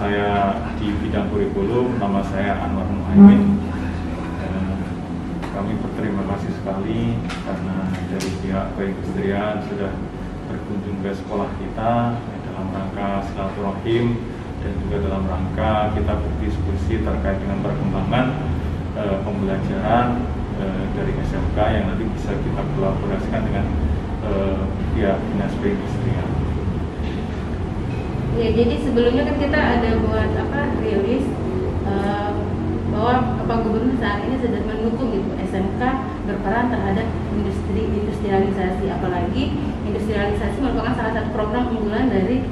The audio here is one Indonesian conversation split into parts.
saya di bidang kurikulum, nama saya Anwar Muhaimin. Kami berterima kasih sekali karena dari pihak perindustrian sudah berkunjung ke sekolah kita dalam rangka silaturahim dan juga dalam rangka kita berdiskusi terkait dengan perkembangan pembelajaran dari SMK yang nanti bisa kita kolaborasikan dengan pihak dinas perindustrian. Ya, jadi sebelumnya kan kita ada buat rilis bahwa Bapak Gubernur saat ini sedang mendukung gitu SMK berperan terhadap industrialisasi, apalagi industrialisasi merupakan salah satu program unggulan dari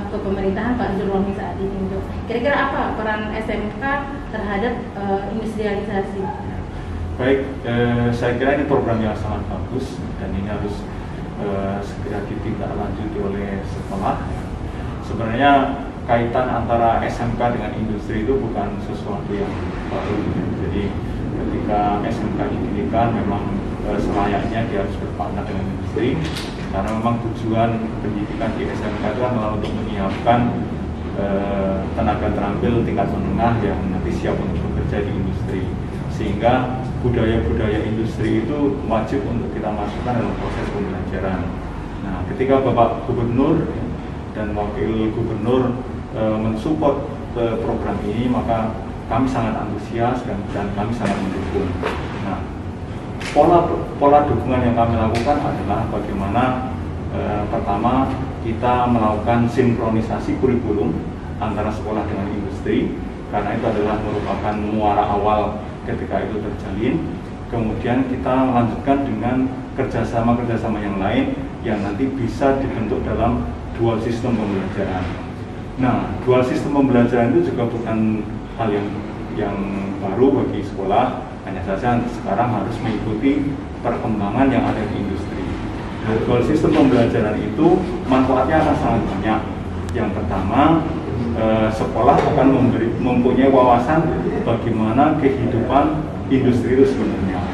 kepemerintahan Pak Zulkifli saat ini. Kira-kira apa peran SMK terhadap industrialisasi? Baik, saya kira ini program yang sangat bagus dan ini harus segera ditindaklanjuti oleh sekolah. Sebenarnya kaitan antara SMK dengan industri itu bukan sesuatu yang baru. Jadi ketika SMK didirikan memang selayaknya dia harus berpartner dengan industri, karena memang tujuan pendidikan di SMK itu adalah untuk menyiapkan tenaga terampil tingkat menengah yang nanti siap untuk bekerja di industri, sehingga budaya-budaya industri itu wajib untuk kita masukkan dalam proses pembelajaran. Nah, ketika Bapak Gubernur dan Wakil Gubernur mensupport program ini, maka kami sangat antusias dan kami sangat mendukung. Nah, pola dukungan yang kami lakukan adalah bagaimana pertama kita melakukan sinkronisasi kurikulum antara sekolah dengan industri, karena itu adalah merupakan muara awal ketika itu terjalin. Kemudian kita lanjutkan dengan kerjasama yang lain yang nanti bisa dibentuk dalam dual sistem pembelajaran. Nah, dual sistem pembelajaran itu juga bukan hal yang baru bagi sekolah, hanya saja sekarang harus mengikuti perkembangan yang ada di industri. Nah, dual sistem pembelajaran itu manfaatnya akan sangat banyak. Yang pertama, sekolah akan mempunyai wawasan bagaimana kehidupan industri itu sebenarnya.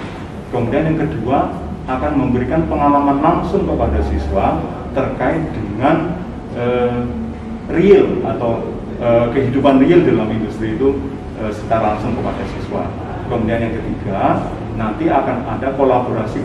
Kemudian yang kedua, akan memberikan pengalaman langsung kepada siswa terkait dengan real atau kehidupan real dalam industri itu secara langsung kepada siswa. Kemudian yang ketiga, nanti akan ada kolaborasi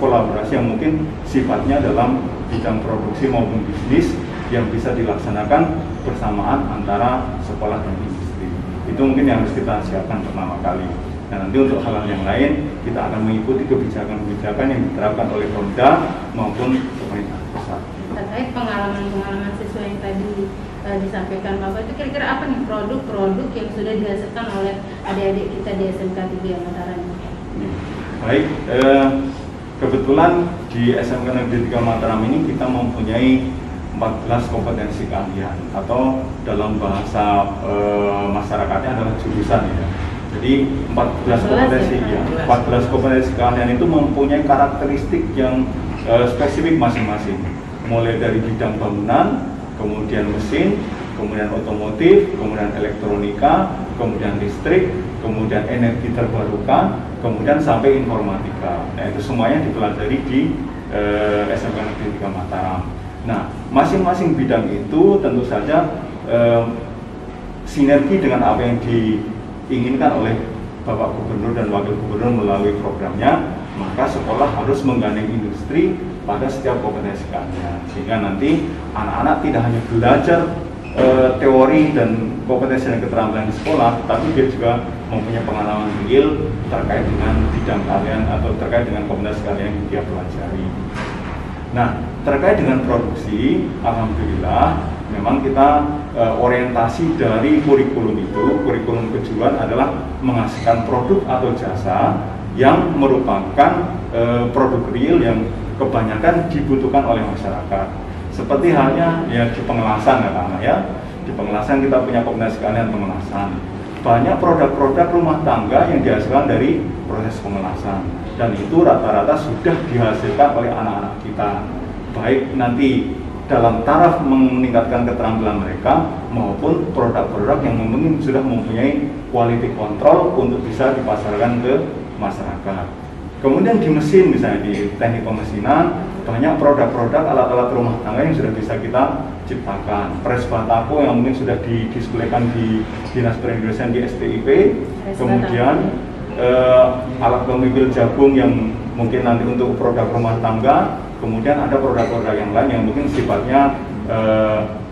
yang mungkin sifatnya dalam bidang produksi maupun bisnis yang bisa dilaksanakan bersamaan antara sekolah dan industri. Itu mungkin yang harus kita siapkan pertama kali. Nah, nanti untuk hal-hal yang lain kita akan mengikuti kebijakan-kebijakan yang diterapkan oleh Pemda maupun pemerintah pusat. Terkait pengalaman siswa yang tadi disampaikan Bapak, itu kira-kira apa nih produk-produk yang sudah dihasilkan oleh adik-adik kita di SMK 3 Mataram? Baik, kebetulan di SMK Negeri 3 Mataram ini kita mempunyai 14 kompetensi keahlian, atau dalam bahasa masyarakatnya adalah jurusan ya. Jadi 14 kompetensi keahlian itu mempunyai karakteristik yang spesifik masing-masing, mulai dari bidang bangunan, kemudian mesin, kemudian otomotif, kemudian elektronika, kemudian listrik, kemudian energi terbarukan, kemudian sampai informatika. Nah, itu semuanya dipelajari di SMK Negeri 3 Mataram. Nah, masing-masing bidang itu tentu saja sinergi dengan apa yang diinginkan oleh Bapak Gubernur dan Wakil Gubernur melalui programnya, maka sekolah harus menggandeng industri pada setiap kompetensi keahlian, sehingga nanti anak-anak tidak hanya belajar teori dan kompetensi dan keterampilan di sekolah, tapi dia juga mempunyai pengalaman real terkait dengan bidang keahlian atau terkait dengan kompetensi keahlian yang dia pelajari. Nah, terkait dengan produksi, alhamdulillah memang kita orientasi dari kurikulum kurikulum kejuruan adalah menghasilkan produk atau jasa yang merupakan produk real yang kebanyakan dibutuhkan oleh masyarakat. Seperti halnya ya di pengelasan ya, di pengelasan kita punya kompetensi keahlian pengelasan. Banyak produk-produk rumah tangga yang dihasilkan dari proses pengelasan, dan itu rata-rata sudah dihasilkan oleh anak-anak kita, baik nanti dalam taraf meningkatkan keterampilan mereka maupun produk-produk yang sudah mempunyai quality control untuk bisa dipasarkan ke masyarakat. Kemudian di mesin, misalnya di teknik pemesinan, banyak produk-produk alat-alat rumah tangga yang sudah bisa kita ciptakan. Pres batako yang mungkin sudah didiskulekan di Dinas Perindustrian di STIP, kemudian alat pemikul jagung yang mungkin nanti untuk produk rumah tangga, kemudian ada produk-produk yang lain yang mungkin sifatnya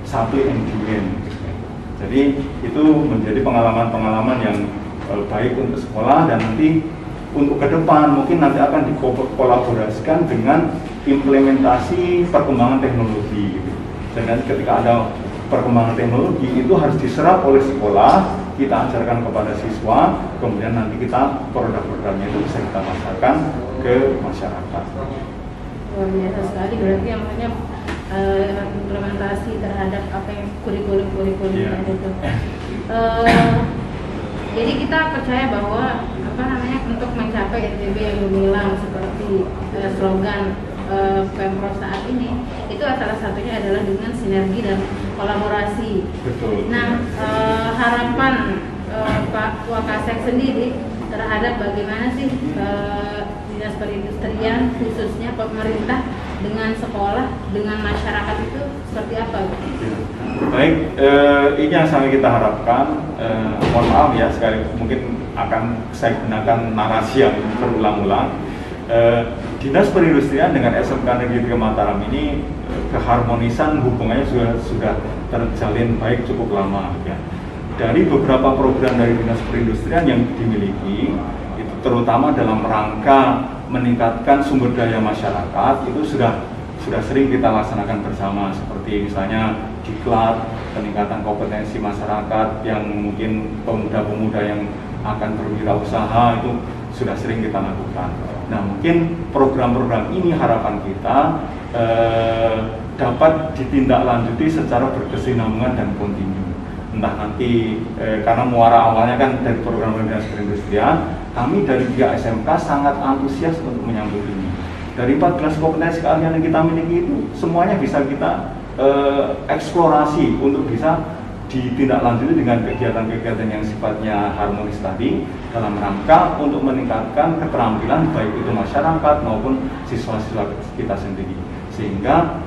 supply and demand. Jadi itu menjadi pengalaman-pengalaman yang baik untuk sekolah, dan nanti untuk ke depan mungkin nanti akan dikolaborasikan dengan implementasi perkembangan teknologi. Dan ketika ada perkembangan teknologi itu harus diserap oleh sekolah, kita ajarkan kepada siswa, kemudian nanti kita produk-produknya itu bisa kita pasarkan ke masyarakat. Luar biasa sekali, berarti yang namanya implementasi terhadap apa yang kurikulum yang ada itu. Jadi kita percaya bahwa untuk mencapai NTB yang gemilang seperti slogan Pemprov saat ini, itu salah satunya adalah dengan sinergi dan kolaborasi. Betul. Nah, harapan Pak Wakasek sendiri terhadap bagaimana sih Dinas Perindustrian, khususnya pemerintah dengan sekolah, dengan masyarakat itu seperti apa? Baik, ini yang sangat kita harapkan. Mohon maaf ya, sekali mungkin akan saya gunakan narasi yang berulang-ulang. Dinas Perindustrian dengan SMK Negeri 3 Mataram ini keharmonisan hubungannya sudah terjalin baik cukup lama ya. Dari beberapa program dari Dinas Perindustrian yang dimiliki, itu terutama dalam rangka meningkatkan sumber daya masyarakat, itu sudah sering kita laksanakan bersama, seperti misalnya diklat, peningkatan kompetensi masyarakat yang mungkin pemuda-pemuda yang akan berwirausaha, itu sudah sering kita lakukan. Nah, mungkin program-program ini harapan kita dapat ditindaklanjuti secara berkesinambungan dan kontinu. Entah nanti karena muara awalnya kan dari program Dinas Perindustrian, kami dari pihak SMK sangat antusias untuk menyambut ini. Dari 14 kompetensi keahlian yang kita miliki itu semuanya bisa kita eksplorasi untuk bisa ditindaklanjuti dengan kegiatan-kegiatan yang sifatnya harmonis tadi, dalam rangka untuk meningkatkan keterampilan baik itu masyarakat maupun siswa-siswa kita sendiri, sehingga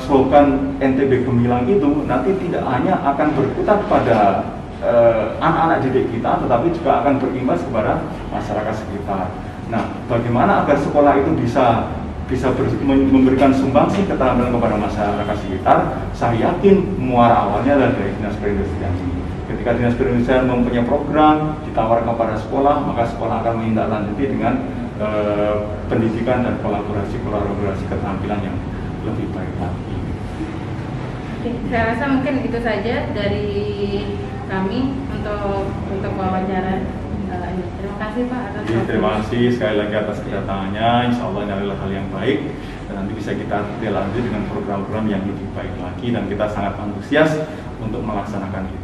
slogan NTB Gemilang itu nanti tidak hanya akan berkutat pada anak-anak didik kita, tetapi juga akan berimbas kepada masyarakat sekitar. Nah, bagaimana agar sekolah itu bisa memberikan sumbangsi keterampilan kepada masyarakat sekitar? Saya yakin muara awalnya adalah dari Dinas Perindustrian ini. Ketika Dinas Perindustrian mempunyai program ditawarkan kepada sekolah, maka sekolah akan menindaklanjuti dengan pendidikan dan kolaborasi keterampilan yang lebih baik lagi. Oke, saya rasa mungkin itu saja dari kami untuk wawancara. Terima kasih Pak atas waktu. Terima kasih sekali lagi atas kedatangannya. Insya Allah ini adalah hal yang baik, dan nanti bisa kita lanjut dengan program-program yang lebih baik lagi, dan kita sangat antusias untuk melaksanakan itu.